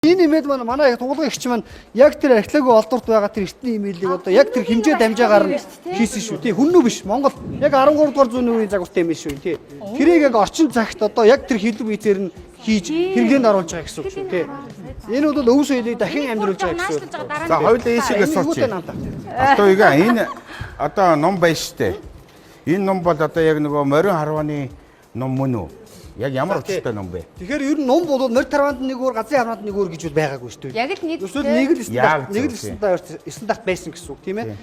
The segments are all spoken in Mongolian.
Энэ имэйл манай туулгын эгч маань яг тэр археологи олдорт байгаа тэр эртний имэйлийг одоо яг тэр хэмжээ дамжаагаар нь хийсэн шүү. Тий хүннүү биш. Монгол яг 13 дугаар зууны үеийн загвартай имэйл шүү. Тий. Тэрийг яг орчин цагт одоо яг тэр хэлбэр визээр нь хийж хэрэглээнд оруулж байгаа гэсэн үг шүү. Тий. Энэ бол өвс соёлыг дахин амьдруулж байгаа гэсэн үг. За хоёул ийшээгээ сууч. Одоо энэ одоо ном байна штэ. Энэ ном бол одоо яг нөгөө морин харваны ном мөн үү? Яг ямар учиртай ном бэ? Тэгэхээр ер нь ном бол морь тарванд нэг өөр, газрын харванд нэг өөр гэж байгаагүй шүү дээ. Яг л нэг л стандарт байсан гэсэн үг тийм ээ.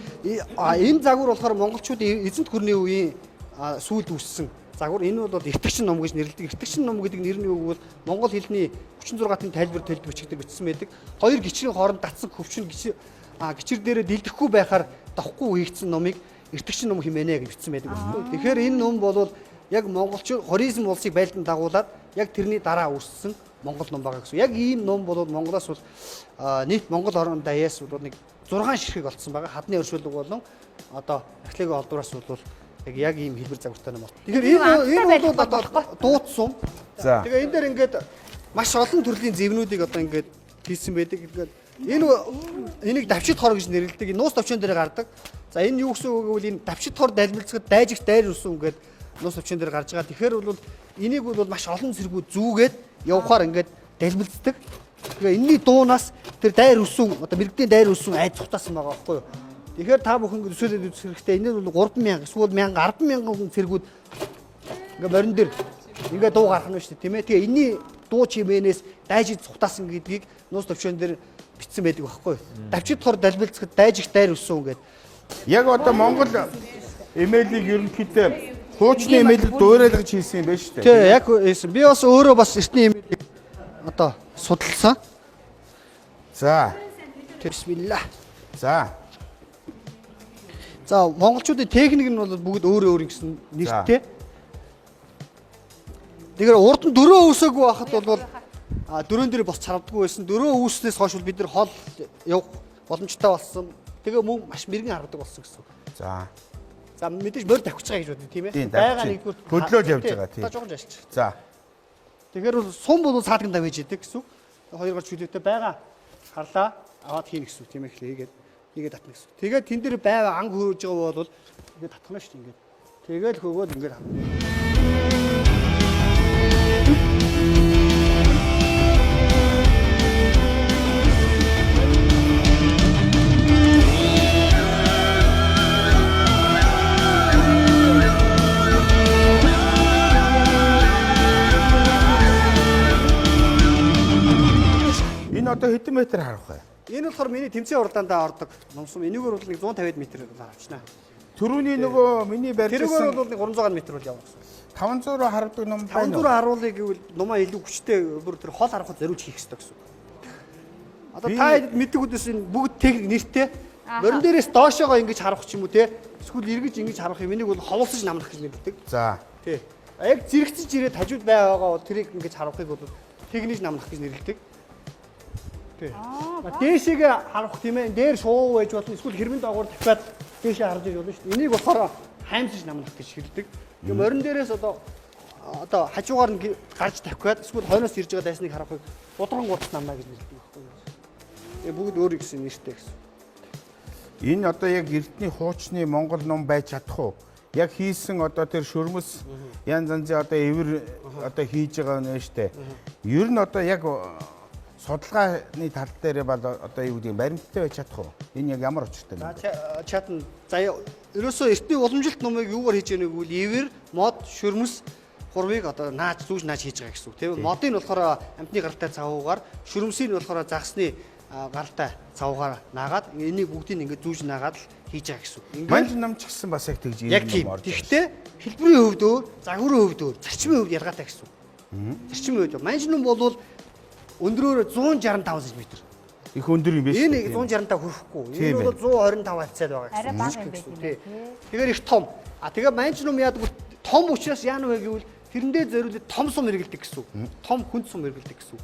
Энэ загвар болохоор монголчуудын эзэнт гүрний үеийн сүүлд үүссэн загвар. Энэ бол эртгчин ном гэж нэрлэдэг. Эртгчин ном гэдэг нэрний үг бол монгол хэлний 36-ын тайлбар бичигдэр бичсэн байдаг. Хоёр гичрийн хооронд татсан хөвчин гичир дээрээ дэлдэхгүй байхаар давхгүй хийгдсэн номыг эртгчин ном хэмээнэ гэж бичсэн байдаг. Тэгэхээр энэ ном бол яг монголчууд хоризм улсыг байлдан дагуулад яг тэрний дараа үүссэн монгол ном байгаа гэсэн. Яг ийм ном бол Монголоос бол нийт монгол орон даяас бол нэг 6 ширхэг олцсон байгаа. Хадны өршөөлөг болон одоо археологи олдвораас бол яг ийм хэлбэр загвартай ном байна. Тэгэхээр энэ бол одоо дуудсан. Тэгээ энэ дээр ингээд маш олон төрлийн зэвнүүдийг одоо ингээд хийсэн байдаг. Энийг давчид хор гэж нэрлэдэг. Нуус товчон дээр гардаг. За энэ юу гэсэн үг вэ? Энэ давчид хор дайлбарцахад дайжигт дайр үсэн ингээд нуус төвчөн дээр гарч байгаа. Тэгэхээр бол энийг бол маш олон зэргүүд зүүгээд явхаар ингээд дэлбэлцдэг. Тэгээ энэний дуунаас тэр дайр өссөн одоо мэрэгдийн дайр өссөн айд цухтаасан байгаа байхгүй юу. Тэгэхээр та бүхэн төсөөлөд үзэх хэрэгтэй. Энэ бол 3000 эсвэл 1000 100000 зэргүүд ингээд морин дээр ингээд дуу гарах нь шүү дээ тийм ээ. Тэгээ энэний дуу чимээнээс дайжид цухтаасан гэдгийг нуус төвчөн дээр бичсэн байдаг байхгүй юу. Давчид хор дэлбэлцэхэд дайжигт дайр өссөн гэдэг. Яг одоо Монгол имэйлийг ерөнхийдөө хуучны имэйл дуурайлгаж хийсэн юм байна шүү дээ. Тий, яг би бас өөрөө бас эртний имэйлийг одоо судалсан. За. Бисмилlah. За. За, монголчуудын техник нь бол бүгд өөр гэсэн нэртэй. Тэгэхээр урд нь дөрөө үүсээгүй байхад бол дөрөөн дээр бос царавдаггүй байсан. Дөрөө үүснээс хойш бид нар хол явах боломжтой болсон. Тэгээ мөн маш мэрэгэн харагдаг болсон гэсэн. За. За мэдээж морь тавьчих байгаа гэж бодъё тийм ээ. Байгаа нэгдүгээр хөдлөөл явж байгаа тийм. Одоо жоохон жаалч. За. Тэгэхээр бол сум бол цаадган давж идэг гэсэн. Хоёроор чөлөөтэй байгаа харлаа аваад хийнэ гэсэн тийм ээ. Хийгээд татна гэсэн. Тэгээд тэн дээр байва анги хөрж байгаа бол ингээд татхна шүү дээ ингээд. Тэгээл хөгөөд ингээд авна. Энэ одоо хэдэн метр харах вэ? Энэ болохоор миний тэмцээн уралдаандаа ордог номсом. Энийгээр бол нэг 150 м авчнаа. Төрөүний нөгөө миний барьсан. Тэрүүгээр бол нэг 300 м бол явах гэсэн. 500-аар хардаг ном байна уу? 500-аар харуулъя гэвэл нумаа илүү хүчтэй бүр тэр хол харахад зориулж хийх хэрэгтэй гэсэн. Одоо та мэддэг үдээс энэ бүгд техник нэртэй. Морин дээрээс доошоогоо ингэж харах ч юм уу те. Эсвэл эргэж ингэж харах юм. Энийг бол ховолсож намнах гэж нэрлэдэг. За. Тий. Яг зэрэгцэж ирээд хажууд байгаа бол тэрийг ингэж харахыг бол техник намнах гэж нэрлэдэг. Дээшээгээ харах тийм ээ. Дээр шуу байж болно. Эсвэл хэрмэн доогуур дахиад дээшээ харж иж болно шүү дээ. Энийг болохоор хаймсаж намнах гэж хэлдэг. Тэгээ морин дээрээс одоо хажуугаар нь гарч тавхиад эсвэл хойноос ирж байгаа дайсныг харахыг удран гурц намнаа гэж нэрлэдэг байхгүй юу. Тэгээ бүгд өөр гэсэн нэртэй гэсэн. Энэ одоо яг эртний хуучны монгол ном байж чадах уу? Яг хийсэн одоо тэр шөрмөс янз янзын одоо эвэр одоо хийж байгаа нэ штэ. Ер нь одоо яг судалгааны тал дээр бол одоо юу гэдэг баримттай байж чадах уу? Энэ яг ямар учиртай юм бэ? Чатна. За ерөөсөө эртний уламжилт номыг юугаар хийж яаныг үл эвэр, мод, шөрмөс гурвыг одоо нааж зүүж нааж хийж байгаа гэсэн үг. Тийм модыг нь болохоор амтны гаралтай цавуугаар, шөрмөсийг нь болохоор загсны гаралтай цавуугаар наагаад энийг бүгдийг ингээд зүүж наагаад л хийж байгаа гэсэн үг. Манж намч гэсэн бас яг тэгж яг тийм. Тэгэхдээ хэлбэрийн хувьд өөр, загварын хувьд өөр, зарчмын хувьд ялгаатай гэсэн үг. Зарчмын хувьд манж ном бол өндрөөр 165 см. Их өндөр юм биш. Энэ 165 хүрэхгүй. Энэ бол 125 хацаад байгаа гэсэн. Арай бага юм байх. Тэгэхээр их том. Тэгээ манж ном яадаг том учраас яана вэ гэвэл тэрэндээ зориулж том сум хэрэгэлдэг гэсэн үг. Том хүнд сум хэрэгэлдэг гэсэн үг.